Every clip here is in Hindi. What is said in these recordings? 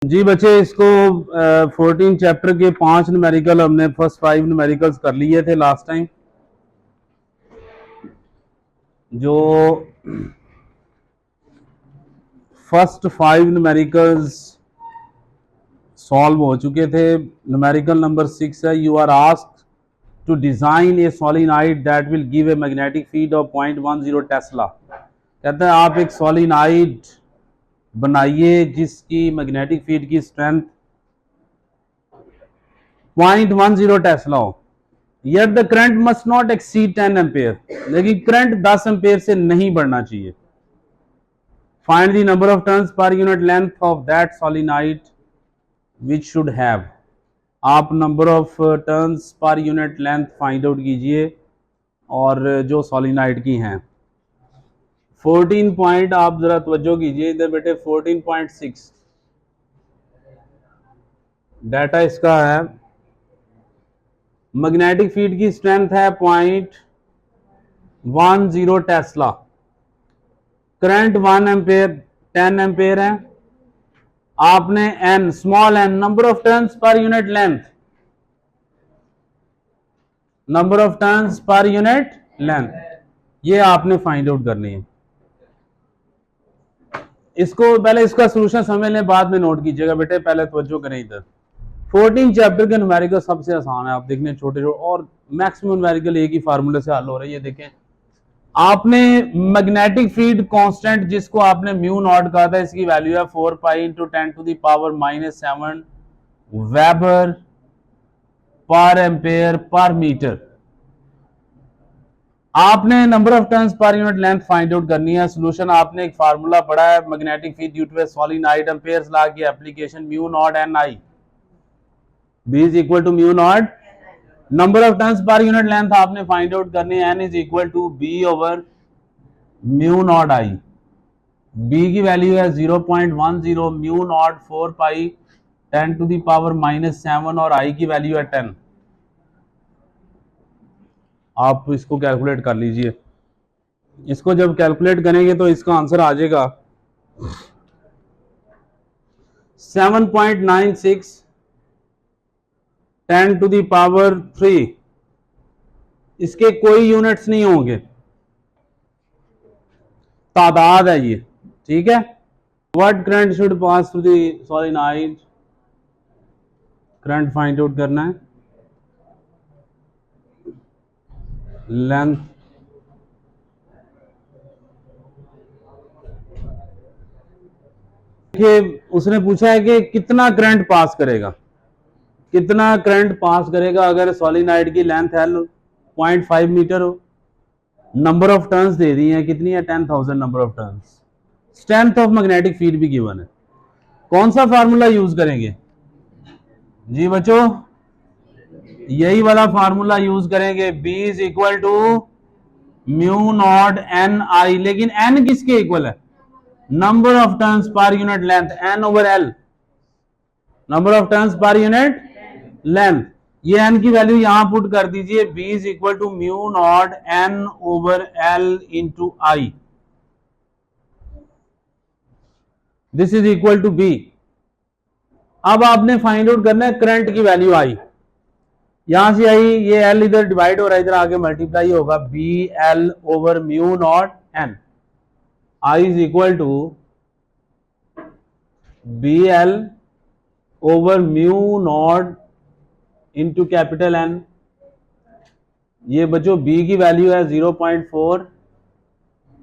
जी बच्चे, इसको 14 चैप्टर के 5 न्यूमेरिकल हमने फर्स्ट 5 न्यूमेरिकल्स कर लिए थे लास्ट टाइम। जो फर्स्ट 5 न्यूमेरिकल्स सॉल्व हो चुके थे। न्यूमेरिकल नंबर 6 है, you are asked to design a solenoid that will give a magnetic field of 0.10 tesla. कहते हैं आप एक सोलिनॉइड बनाइए जिसकी मैग्नेटिक फील्ड की स्ट्रेंथ 0.10 टेस्ला हो, yet the current must not exceed 10 ampere, लेकिन करंट 10 एम्पेयर से नहीं बढ़ना चाहिए। Find the number of turns per unit length of that solenoid which should have. आप number of turns per unit length find out कीजिए और जो सोलिनॉइड की हैं 14 पॉइंट, आप जरा तवज्जो कीजिए इधर बेटे। 14.6 डाटा इसका है। मैग्नेटिक फील्ड की स्ट्रेंथ है 0.10 टेस्ला, करंट 1 एम्पेयर 10 एम्पेयर है। आपने n small n number of turns per unit length, number of turns per unit length, ये आपने फाइंड आउट करनी है। इसको पहले इसका सोल्यूशन समझ लें, बाद में नोट कीजिएगा बेटे। पहले तवज्जो करें इधर। 14 चैप्टर के न्यूमेरिकल सबसे आसान है, आप देखने छोटे छोटे और मैक्सिमम न्यूमेरिकल एक ही फार्मूले से हल हो रही है। देखें, आपने मैग्नेटिक फील्ड कांस्टेंट जिसको आपने म्यू नॉट कहा था, इसकी वैल्यू है 4 pi into 10 to the power -7 weber per ampere per metre. आपने number of turns per unit length find out करनी है। सॉल्यूशन आपने एक फार्मूला पढ़ा है, magnetic field due to a solenoid, ampere's law की application, mu naught N I, B is equal to mu naught. Number of turns per unit length आपने फाइंड आउट करनी है, N is equal to B over mu naught I. B की वैल्यू है 0.10, mu naught 4 pi 10 to the power -7 और आई की वैल्यू है 10। आप इसको कैलकुलेट कर लीजिए। इसको जब कैलकुलेट करेंगे तो इसका आंसर आ जाएगा 7.96 10 टू द पावर 3। इसके कोई यूनिट्स नहीं होंगे, तादाद है ये, ठीक है। What current should pass through the solenoid, current find out करना है। लेंथ उसने पूछा है कि कितना करंट पास करेगा, कितना करंट पास करेगा अगर सोलिनॉइड की लेंथ है 0.5 मीटर हो। नंबर ऑफ टर्न्स दे दी है, कितनी है 10,000 number of turns. Strength of magnetic field भी गिवन है। कौन सा फार्मूला यूज करेंगे जी बच्चों? यही वाला फार्मूला यूज करेंगे, B is equal to mu naught N I. लेकिन एन किसके इक्वल है? Number of turns per unit length, N over L, number of turns per unit length. ये एन की वैल्यू यहां पुट कर दीजिए, B is equal to mu naught N over L into I, this is equal to B. अब आपने फाइंड आउट करना है करंट की वैल्यू आई, यहां से आई, ये एल इधर डिवाइड हो रहा है, इधर आगे मल्टीप्लाई होगा, B L over mu naught N. I is equal to B L over mu naught into capital N. ये बच्चों बी की वैल्यू है 0.4,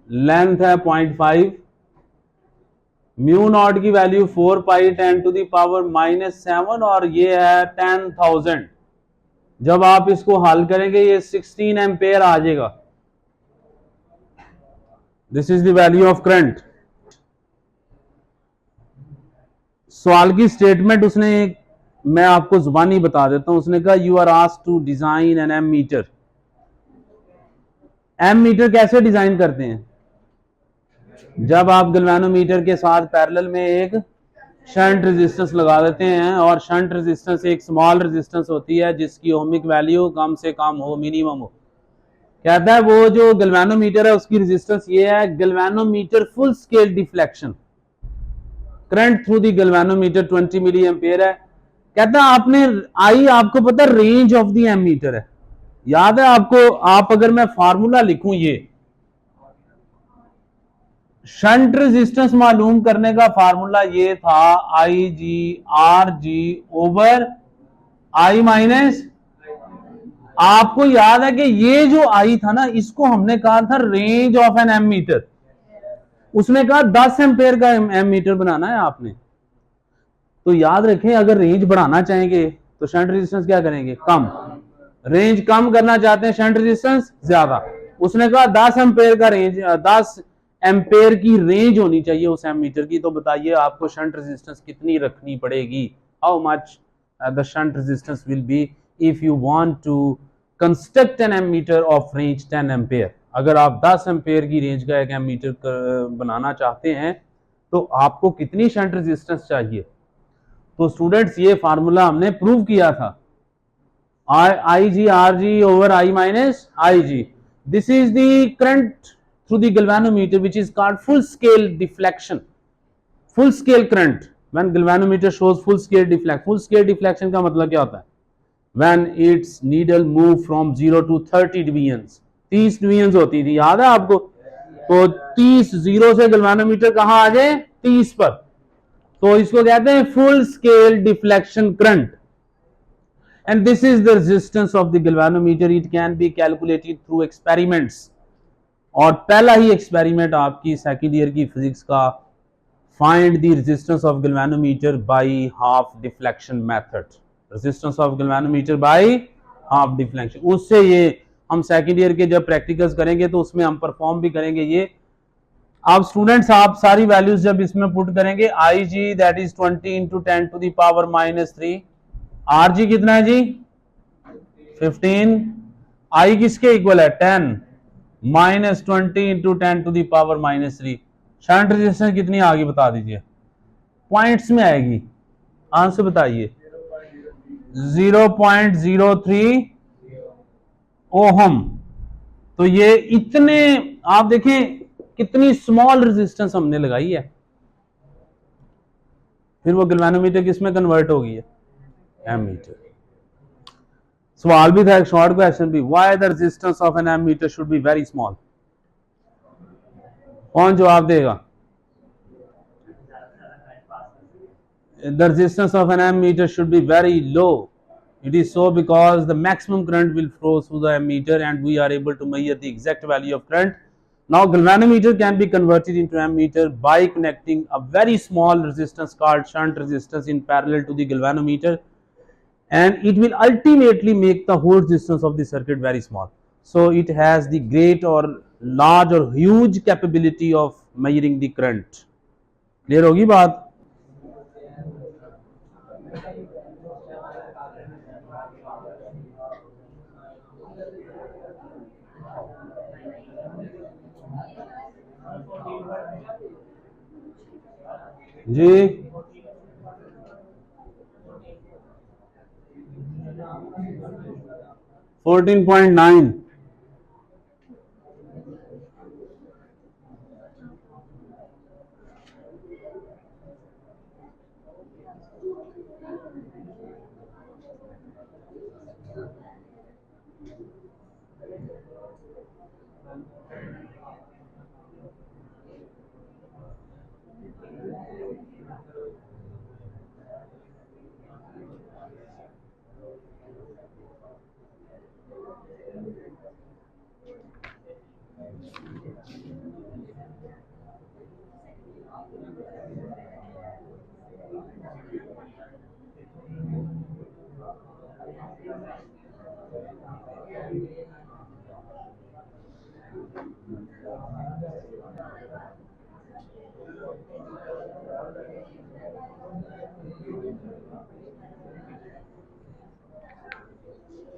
लेंथ है 0.5, म्यू नॉट की value 4 pi 10 to the power -7 और ये है 10,000। जब आप इसको हल करेंगे ये 16 एम्पेयर आ जाएगा। This is the value of current. सवाल की स्टेटमेंट उसने, मैं आपको जुबानी बता देता हूं, उसने कहा you are asked to design an ammeter. Ammeter कैसे डिजाइन करते हैं? जब आप गैल्वेनोमीटर के साथ पैरेलल में एक शंट रेजिस्टेंस लगा देते हैं, और शंट रेजिस्टेंस एक स्मॉल रेजिस्टेंस होती है जिसकी ओमिक वैल्यू कम से कम हो, मिनिमम हो। कहता है वो जो गैल्वेनोमीटर है उसकी रेजिस्टेंस ये है, galvanometer full scale deflection. Current through the galvanometer 20 milliampere है। कहता है आपने आई, आपको पता रेंज ऑफ द एमीटर है, याद है आपको? आप अगर मैं फार्मूला लिखूं, ये शंट रेजिस्टेंस मालूम करने का फार्मूला ये था, I G R G over I minus, आपको याद है कि ये जो आई था ना, इसको हमने कहा था रेंज ऑफ एन एमीटर। उसने कहा 10 एम्पेयर का एमीटर बनाना है आपने, तो याद रखें अगर रेंज बढ़ाना चाहेंगे तो शंट रेजिस्टेंस क्या करेंगे? कम। रेंज कम करना चाहते हैं, शंट रेजिस्टेंस ज्यादा। उसने कहा 10 एम्पेयर का रेंज, 10 एम्पेयर की रेंज होनी चाहिए उस एमीटर की। तो बताइए आपको शंट रेजिस्टेंस कितनी रखनी पड़ेगी? How much the shunt resistance will be if you want to construct an ammeter of range 10 ampere. अगर आप 10 एम्पेयर की रेंज का एक एमीटर बनाना चाहते हैं तो आपको कितनी शंट रेजिस्टेंस चाहिए? तो स्टूडेंट्स ये फार्मूला हमने प्रूव किया था, I G R G over I minus I G. This is the current through the galvanometer which is called full scale deflection. Full scale current when galvanometer shows full scale deflection. Full scale डिफ्लेक्शन का मतलब क्या होता है? When its needle move from 0 to 30 divisions. 30 divisions होती थी, याद है आपको? तो 30 जीरो से गैल्वेनोमीटर कहां आ जाए? 30 पर। तो इसको कहते हैं full scale deflection current. And this is the resistance of the galvanometer. It can be calculated through experiments. और पहला ही एक्सपेरिमेंट आपकी सेकेंड ईयर की फिजिक्स का, find the resistance of galvanometer by half deflection method. Resistance of galvanometer by half deflection, उससे ये हम सेकेंड ईयर के जब प्रैक्टिकल्स करेंगे तो उसमें हम परफॉर्म भी करेंगे। ये आप स्टूडेंट्स आप सारी वैल्यूज जब इसमें पुट करेंगे, I G that is 20 into 10 to the power -3, R G कितना है जी? 15, आई किसके इक्वल है? 10 minus 20 into 10 to the power -3। Shunt resistance कितनी आगे बता दीजिए, पॉइंट्स में आएगी, आंसर बताइए। 0.03 ओहम। तो ये इतने, आप देखें कितनी स्मॉल रेजिस्टेंस हमने लगाई है, फिर वो गैल्वेनोमीटर किसमें कन्वर्ट हो गई है? एमीटर। सवाल भी था, एक शॉर्ट क्वेश्चन भी, why the resistance of an ammeter should be very small. कौन जवाब देगा? The resistance of an ammeter should be very low. It is so because the maximum current will flow through the ammeter and we are able to measure the exact value of current. Now galvanometer can be converted into ammeter by connecting a very small resistance called shunt resistance in parallel to the galvanometer, and it will ultimately make the whole resistance of the circuit very small. So it has the great or large or huge capability of measuring the current. Clear होगी बात? जी 14.9।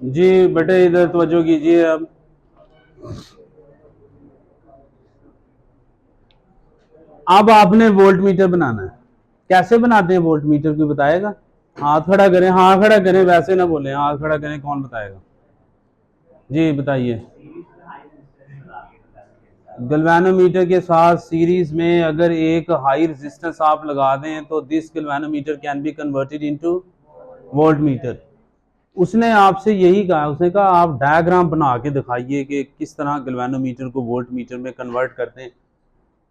जी बेटे इधर तवज्जो कीजिए। अब आपने वोल्ट मीटर बनाना है। कैसे बनाते हैं वोल्ट मीटर, कोई बताएगा? हाथ खड़ा करें, हाथ खड़ा करें, वैसे ना बोले, हाथ खड़ा करें, कौन बताएगा? जी बताइए। गैल्वेनोमीटर के साथ सीरीज में अगर एक हाई रेजिस्टेंस आप लगा दें तो this galvanometer can be converted into volt meter. उसने आपसे यही कहा, उसने कहा आप डायग्राम बना के दिखाइए कि किस तरह गैल्वेनोमीटर को वोल्ट मीटर में कन्वर्ट करते हैं।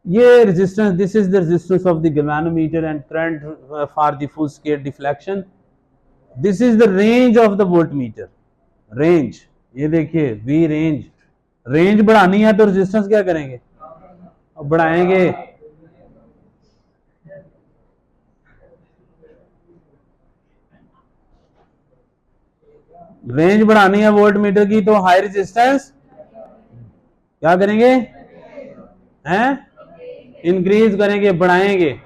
ये resistance, this is the resistance of the galvanometer and current for the full scale deflection, this is the range of the volt meter. Range, ये देखिए वी रेंज, रेंज बढ़ानी है तो रेजिस्टेंस क्या करेंगे, अब बढ़ाएंगे। रेंज बढ़ानी है वोल्ट मीटर की तो हाई रेजिस्टेंस क्या करेंगे, हैं, इंक्रीज करेंगे, बढ़ाएंगे।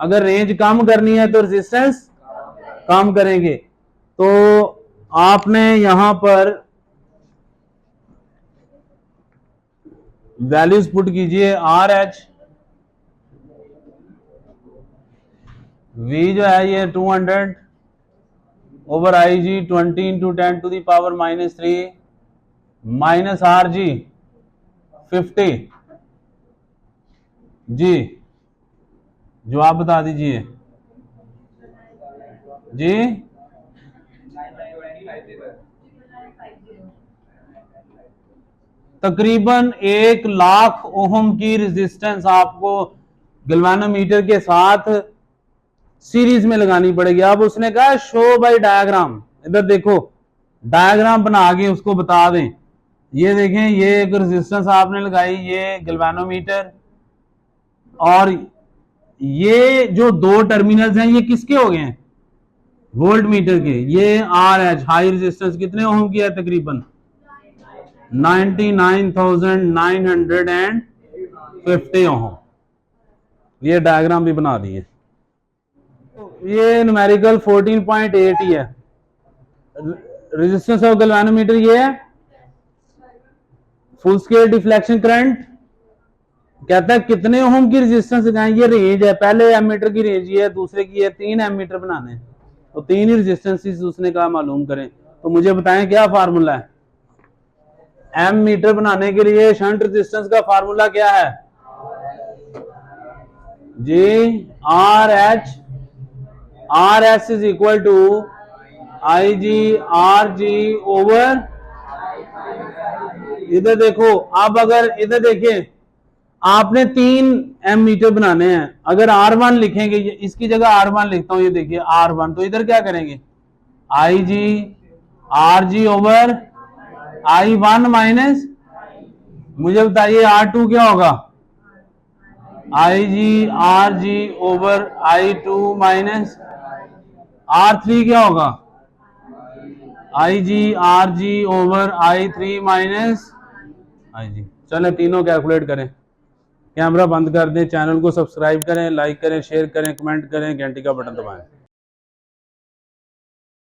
अगर रेंज कम करनी है तो रेजिस्टेंस कम करेंगे। तो आपने यहां पर वैल्यूज पुट कीजिए, आर एच वी जो है ये 200 over I G 20 into 10 to the power -3 minus R G 50 G, जवाब बता दीजिए जी। तकरीबन 1,00,000 ओहम की रेजिस्टेंस आपको गैल्वेनोमीटर के साथ सीरीज में लगानी पड़ेगी। अब उसने कहा शो बाय डायग्राम, इधर देखो डायग्राम बना के उसको बता दें। ये देखें, ये एक रेजिस्टेंस आपने लगाई, ये गैल्वेनोमीटर, और ये जो दो टर्मिनल्स हैं ये किसके हो गए हैं, वोल्ट मीटर के। ये आर एच हाई रेजिस्टेंस कितने ओहम की है, तकरीबन 99,950 ओहम। ये डायग्राम भी बना दिए। ये न्यूमेरिकल 14.8 ही है। रेजिस्टेंस ऑफ गैल्वेनोमीटर ये है, फुल स्केल डिफ्लेक्शन करंट कहता है कितने ओहम की रेजिस्टेंस लगाएं। ये रेंज है, पहले एमीटर की रेंज ये है, दूसरे की है, 3 एमीटर बनाने तो 3 ही रेजिस्टेंसेस उसने कहा मालूम करें। तो मुझे बताएं क्या फार्मूला है, एम मीटर बनाने के लिए शंट रेजिस्टेंस का फार्मूला क्या है जी, R S is equal to I G R G over, इधर देखो, अब अगर इधर देखिए आपने 3 एम मीटर बनाने हैं, अगर R1 लिखेंगे, इसकी जगह R1 लिखता हूं, ये देखिए R1, तो इधर क्या करेंगे I G R G over I1 minus, मुझे बताइए R2 क्या होगा, I G R G over I2 minus R3 क्या होगा, I G R G over I3 minus I G. चले तीनों कैलकुलेट करें। कैमरा बंद कर दें, चैनल को सब्सक्राइब करें, लाइक करें, शेयर करें, कमेंट करें, घंटी का बटन दबाएं।